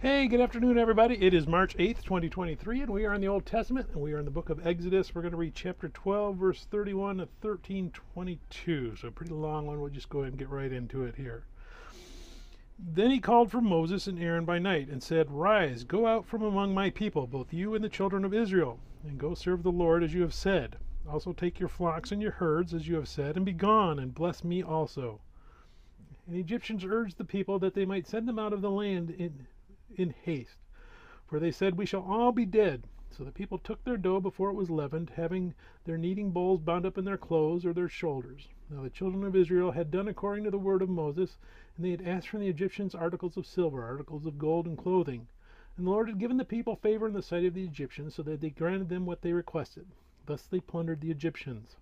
Hey, good afternoon, everybody. It is March 8th, 2023, and we are in the Old Testament, and we are in the book of Exodus. We're going to read chapter 12, verse 31 to 13:22. So a pretty long one. We'll just go ahead and get right into it here. Then he called for Moses and Aaron by night and said, "Rise, go out from among my people, both you and the children of Israel, and go serve the Lord as you have said. Also take your flocks and your herds as you have said, and be gone, and bless me also." And the Egyptians urged the people that they might send them out of the land in haste. For they said, "We shall all be dead." So the people took their dough before it was leavened, having their kneading bowls bound up in their clothes or their shoulders. Now the children of Israel had done according to the word of Moses, and they had asked from the Egyptians articles of silver, articles of gold, and clothing. And the Lord had given the people favor in the sight of the Egyptians, so that they granted them what they requested. Thus they plundered the Egyptians.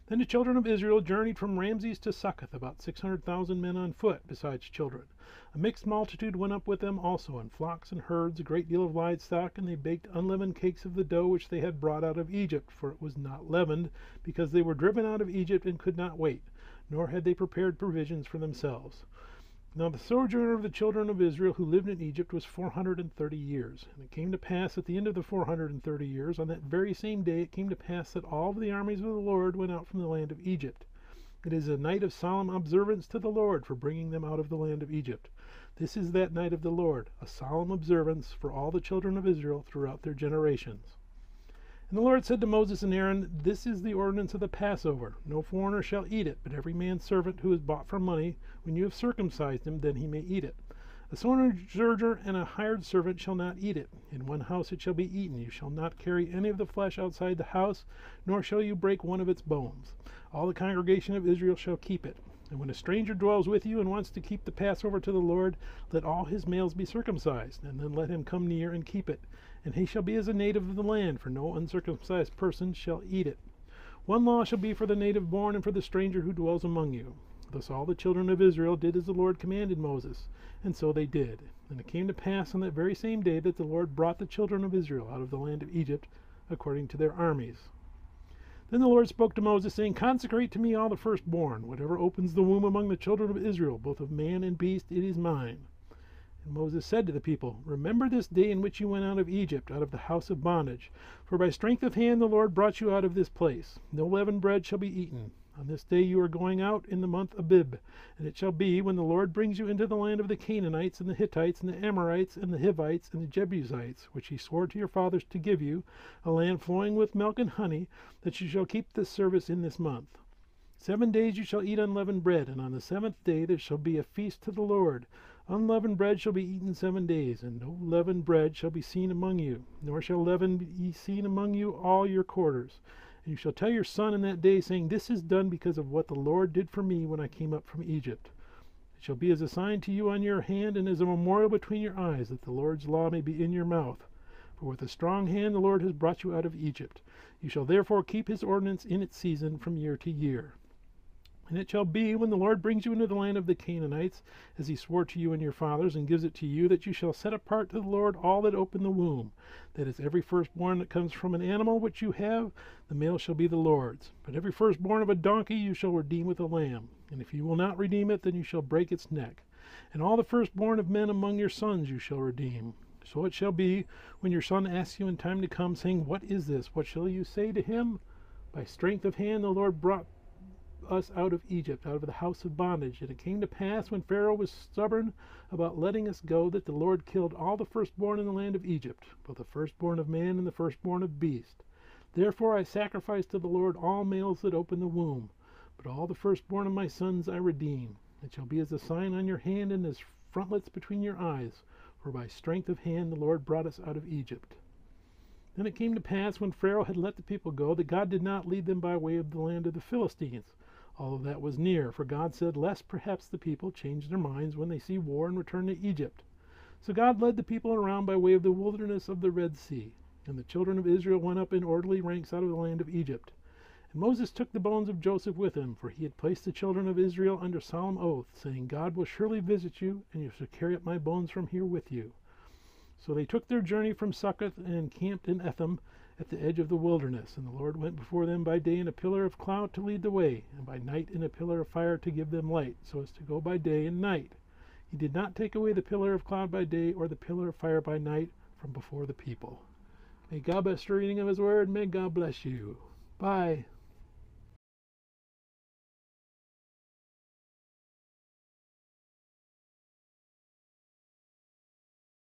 Then the children of Israel journeyed from Ramses to Succoth, about 600,000 men on foot, besides children. A mixed multitude went up with them also, and flocks and herds, a great deal of livestock, and they baked unleavened cakes of the dough which they had brought out of Egypt, for it was not leavened, because they were driven out of Egypt and could not wait, nor had they prepared provisions for themselves. Now the sojourn of the children of Israel who lived in Egypt was 430 years. And it came to pass at the end of the 430 years, on that very same day it came to pass that all of the armies of the Lord went out from the land of Egypt. It is a night of solemn observance to the Lord for bringing them out of the land of Egypt. This is that night of the Lord, a solemn observance for all the children of Israel throughout their generations. And the Lord said to Moses and Aaron, "This is the ordinance of the Passover. No foreigner shall eat it, but every man's servant who is bought for money, when you have circumcised him, then he may eat it. A sojourner and a hired servant shall not eat it. In one house it shall be eaten. You shall not carry any of the flesh outside the house, nor shall you break one of its bones. All the congregation of Israel shall keep it. And when a stranger dwells with you and wants to keep the Passover to the Lord, let all his males be circumcised, and then let him come near and keep it. And he shall be as a native of the land, for no uncircumcised person shall eat it. One law shall be for the native born and for the stranger who dwells among you." Thus all the children of Israel did as the Lord commanded Moses, and so they did. And it came to pass on that very same day that the Lord brought the children of Israel out of the land of Egypt, according to their armies. Then the Lord spoke to Moses, saying, "Consecrate to me all the firstborn. Whatever opens the womb among the children of Israel, both of man and beast, it is mine." And Moses said to the people, "Remember this day in which you went out of Egypt, out of the house of bondage. For by strength of hand the Lord brought you out of this place. No leavened bread shall be eaten. On this day you are going out in the month Abib. And it shall be, when the Lord brings you into the land of the Canaanites, and the Hittites, and the Amorites, and the Hivites, and the Jebusites, which he swore to your fathers to give you, a land flowing with milk and honey, that you shall keep this service in this month. 7 days you shall eat unleavened bread, and on the 7th day there shall be a feast to the Lord. Unleavened bread shall be eaten 7 days, and no leavened bread shall be seen among you, nor shall leaven be seen among you all your quarters. And you shall tell your son in that day, saying, This is done because of what the Lord did for me when I came up from Egypt. It shall be as a sign to you on your hand, and as a memorial between your eyes, that the Lord's law may be in your mouth. For with a strong hand the Lord has brought you out of Egypt. You shall therefore keep his ordinance in its season from year to year. And it shall be, when the Lord brings you into the land of the Canaanites, as he swore to you and your fathers, and gives it to you, that you shall set apart to the Lord all that open the womb. That is, every firstborn that comes from an animal which you have, the male shall be the Lord's. But every firstborn of a donkey you shall redeem with a lamb. And if you will not redeem it, then you shall break its neck. And all the firstborn of men among your sons you shall redeem. So it shall be, when your son asks you in time to come, saying, What is this? What shall you say to him? By strength of hand the Lord brought us out of Egypt, out of the house of bondage. And it came to pass, when Pharaoh was stubborn about letting us go, that the Lord killed all the firstborn in the land of Egypt, both the firstborn of man and the firstborn of beast. Therefore I sacrifice to the Lord all males that open the womb, but all the firstborn of my sons I redeem. It shall be as a sign on your hand and as frontlets between your eyes, for by strength of hand the Lord brought us out of Egypt." Then it came to pass, when Pharaoh had let the people go, that God did not lead them by way of the land of the Philistines, although that was near, for God said, lest perhaps the people change their minds when they see war and return to Egypt. So God led the people around by way of the wilderness of the Red Sea. And the children of Israel went up in orderly ranks out of the land of Egypt. And Moses took the bones of Joseph with him, for he had placed the children of Israel under solemn oath, saying, God will surely visit you, and you shall carry up my bones from here with you. So they took their journey from Succoth and camped in Etham, at the edge of the wilderness. And the Lord went before them by day in a pillar of cloud to lead the way, and by night in a pillar of fire to give them light, so as to go by day and night. He did not take away the pillar of cloud by day or the pillar of fire by night from before the people. May God bless the reading of his word. May God bless you. Bye.